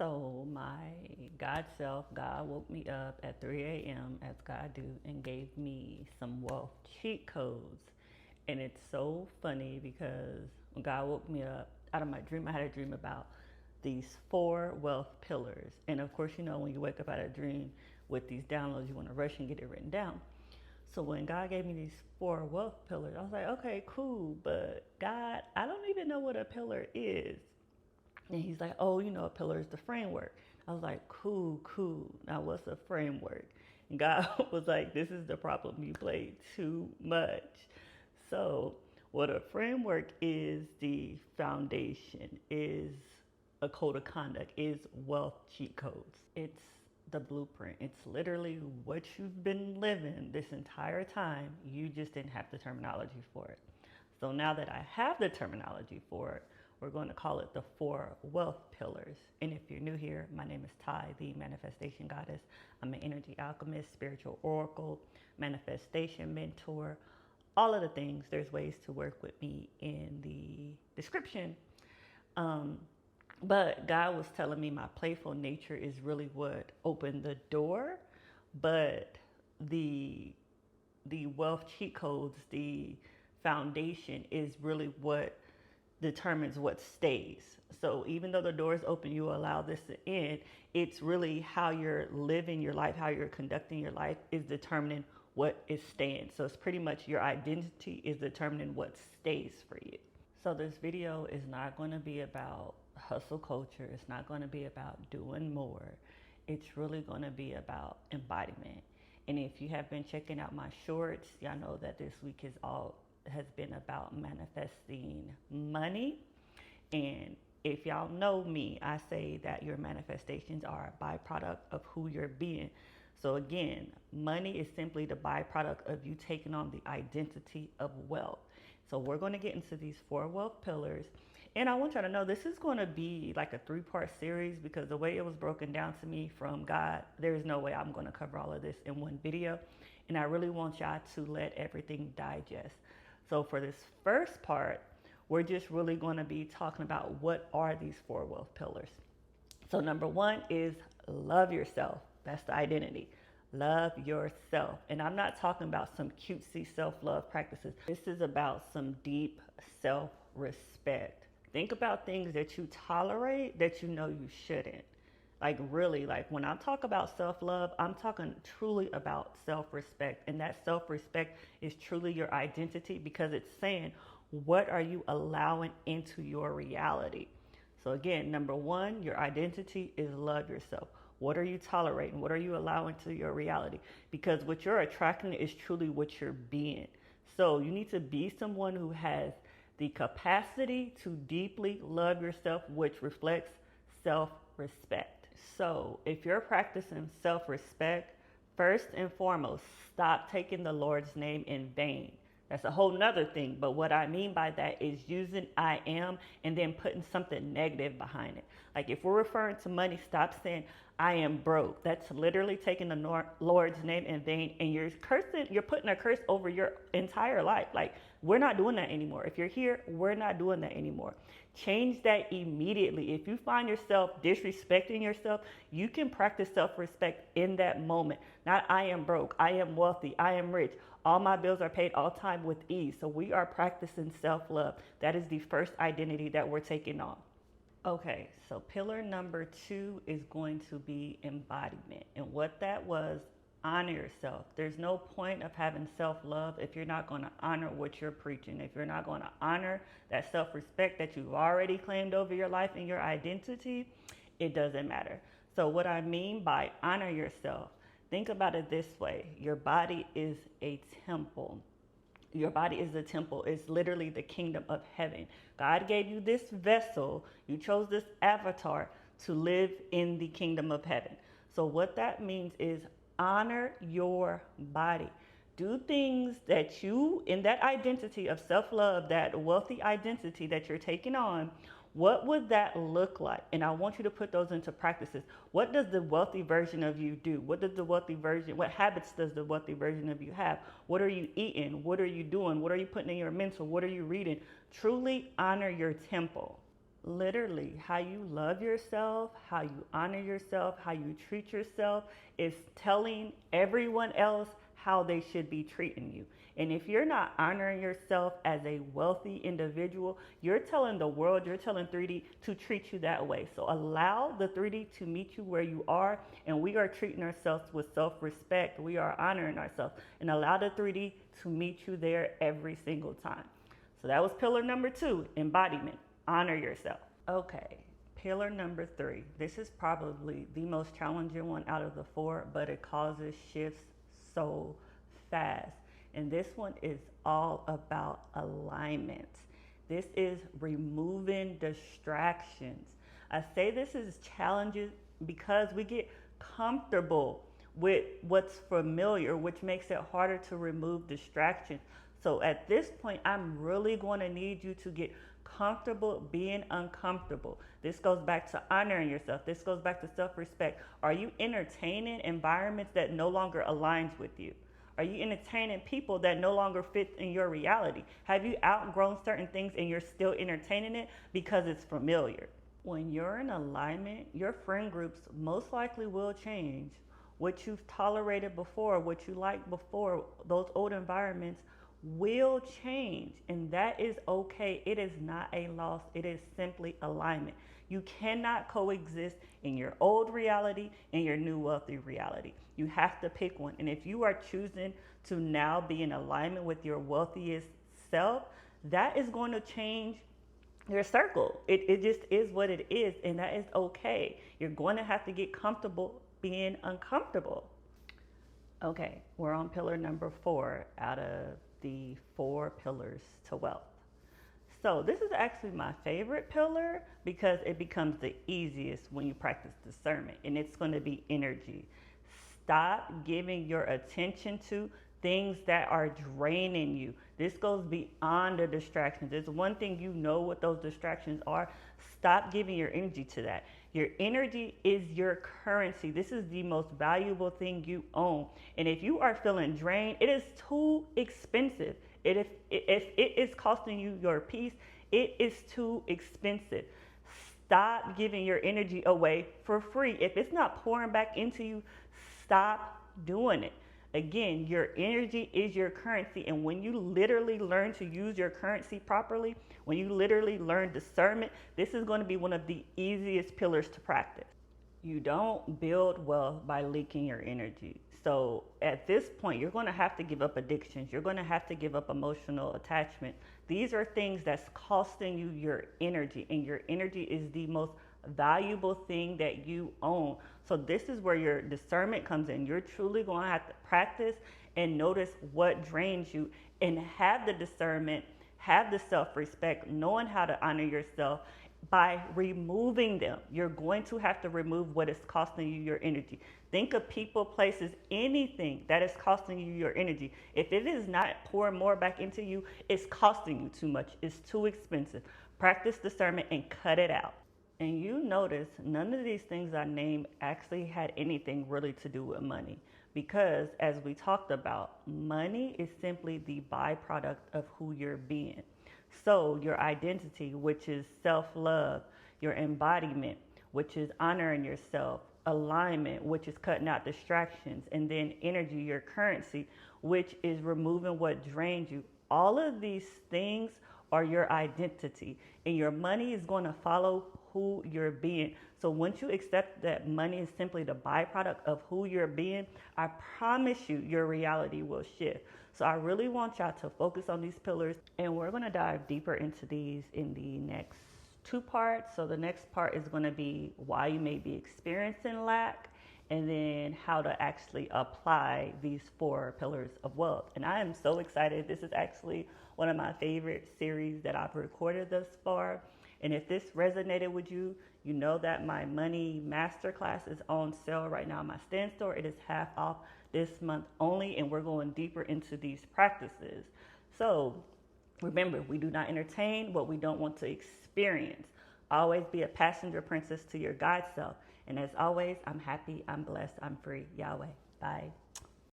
So my God self, God woke me up at 3 a.m. as God do and gave me some wealth cheat codes. And it's so funny because when God woke me up out of my dream, I had a dream about these four wealth pillars. And of course, you know, when you wake up out of a dream with these downloads, you want to rush and get it written down. So when God gave me these four wealth pillars, I was like, okay, cool. But God, I don't even know what a pillar is. And he's like, oh, you know, a pillar is the framework. I was like, cool, cool. Now, what's a framework? And God was like, this is the problem. You played too much. So, what a framework is, the foundation, is a code of conduct, is wealth cheat codes. It's the blueprint. It's literally what you've been living this entire time. You just didn't have the terminology for it. So now that I have the terminology for it, we're going to call it the four wealth pillars. And if you're new here, my name is Ty, the manifestation goddess. I'm an energy alchemist, spiritual oracle, manifestation mentor, all of the things. There's ways to work with me in the description. But God was telling me my playful nature is really what opened the door, but the wealth cheat codes, the foundation is really what determines what stays. So even though the door is open, you allow this to end, it's really how you're living your life, how you're conducting your life is determining what is staying. So it's pretty much your identity is determining what stays for you. So this video is not going to be about hustle culture. It's not going to be about doing more. It's really going to be about embodiment. And if you have been checking out my shorts, y'all know that this week has been about manifesting money. And if y'all know me, I say that your manifestations are a byproduct of who you're being. So again, money is simply the byproduct of you taking on the identity of wealth. So we're going to get into these four wealth pillars. And I want y'all to know this is going to be like a 3-part series because the way it was broken down to me from God, there's no way I'm going to cover all of this in one video. And I really want y'all to let everything digest. So for this first part, we're just really going to be talking about what are these four wealth pillars. So number one is love yourself. That's the identity. Love yourself. And I'm not talking about some cutesy self-love practices. This is about some deep self-respect. Think about things that you tolerate that you know you shouldn't. Like really, like when I talk about self-love, I'm talking truly about self-respect. And that self-respect is truly your identity because it's saying, what are you allowing into your reality? So again, number one, your identity is love yourself. What are you tolerating? What are you allowing to your reality? Because what you're attracting is truly what you're being. So you need to be someone who has the capacity to deeply love yourself, which reflects self-respect. So if you're practicing self-respect, first and foremost, stop taking the Lord's name in vain. That's a whole nother thing. But what I mean by that is using I am and then putting something negative behind it. Like if we're referring to money, stop saying I am broke. That's literally taking the Lord's name in vain and you're cursing, you're putting a curse over your entire life. Like we're not doing that anymore. If you're here, we're not doing that anymore. Change that immediately. If you find yourself disrespecting yourself, you can practice self-respect in that moment. Not I am broke, I am wealthy, I am rich. All my bills are paid all time with ease. So we are practicing self-love. That is the first identity that we're taking on. Okay, so pillar number 2 is going to be embodiment. And what that was, honor yourself. There's no point of having self-love if you're not going to honor what you're preaching. If you're not going to honor that self-respect that you've already claimed over your life and your identity, it doesn't matter. So what I mean by honor yourself, think about it this way. Your body is a temple. Your body is a temple. It's literally the kingdom of heaven. God gave you this vessel. You chose this avatar to live in the kingdom of heaven. So what that means is honor your body. Do things that you, in that identity of self-love, that wealthy identity that you're taking on, what would that look like? And I want you to put those into practices. What does the wealthy version of you do? What habits does the wealthy version of you have? What are you eating? What are you doing? What are you putting in your mental? What are you reading? Truly honor your temple. Literally, how you love yourself, how you honor yourself, how you treat yourself is telling everyone else how they should be treating you. And if you're not honoring yourself as a wealthy individual, you're telling the world, you're telling 3D to treat you that way. So allow the 3D to meet you where you are, and we are treating ourselves with self-respect. We are honoring ourselves, and allow the 3D to meet you there every single time. So that was pillar number 2, embodiment. Honor yourself. Okay, pillar number 3. This is probably the most challenging one out of the 4, but it causes shifts so fast. And this one is all about alignment. This is removing distractions. I say this is challenging because we get comfortable with what's familiar, which makes it harder to remove distractions. So at this point, I'm really going to need you to get comfortable being uncomfortable. This goes back to honoring yourself. This goes back to self-respect. Are you entertaining environments that no longer aligns with you? Are you entertaining people that no longer fit in your reality? Have you outgrown certain things and you're still entertaining it because it's familiar? When you're in alignment, your friend groups most likely will change. What you've tolerated before, what you liked before, those old environments will change, and that is okay. It is not a loss. It is simply alignment. You cannot coexist in your old reality and your new wealthy reality. You have to pick one. And if you are choosing to now be in alignment with your wealthiest self, that is going to change your circle. It just is what it is, and that is okay. You're going to have to get comfortable being uncomfortable. Okay, we're on pillar number 4 out of the 4 pillars to wealth. So this is actually my favorite pillar because it becomes the easiest when you practice discernment, and it's going to be energy. Stop giving your attention to things that are draining you. This goes beyond the distractions. There's one thing, you know what those distractions are. Stop giving your energy to that. Your energy is your currency. This is the most valuable thing you own. And if you are feeling drained, it is too expensive. If it is costing you your peace, it is too expensive. Stop giving your energy away for free. If it's not pouring back into you, stop doing it. Again, your energy is your currency. And when you literally learn to use your currency properly, when you literally learn discernment, this is going to be one of the easiest pillars to practice. You don't build wealth by leaking your energy. So at this point, you're going to have to give up addictions. You're going to have to give up emotional attachment. These are things that's costing you your energy, and your energy is the most valuable thing that you own. So this is where your discernment comes in. You're truly going to have to practice and notice what drains you, and have the discernment, have the self-respect, knowing how to honor yourself by removing them. You're going to have to remove what is costing you your energy. Think of people, places, anything that is costing you your energy. If it is not pouring more back into you, it's costing you too much. It's too expensive. Practice discernment and cut it out. And you notice none of these things I named actually had anything really to do with money. Because as we talked about, money is simply the byproduct of who you're being. So your identity, which is self-love, your embodiment, which is honoring yourself, alignment, which is cutting out distractions, and then energy, your currency, which is removing what drains you. All of these things are your identity, and your money is going to follow who you're being. So once you accept that money is simply the byproduct of who you're being, I promise you your reality will shift. So I really want y'all to focus on these pillars, and we're going to dive deeper into these in the next 2 parts. So the next part is going to be why you may be experiencing lack, and then how to actually apply these 4 pillars of wealth. And I am so excited. This is actually one of my favorite series that I've recorded thus far. And if this resonated with you, you know that my money masterclass is on sale right now. My Stand Store, it is half off this month only, and we're going deeper into these practices. So remember, we do not entertain what we don't want to experience. Always be a passenger princess to your God self. And as always, I'm happy, I'm blessed, I'm free. Yahweh. Bye.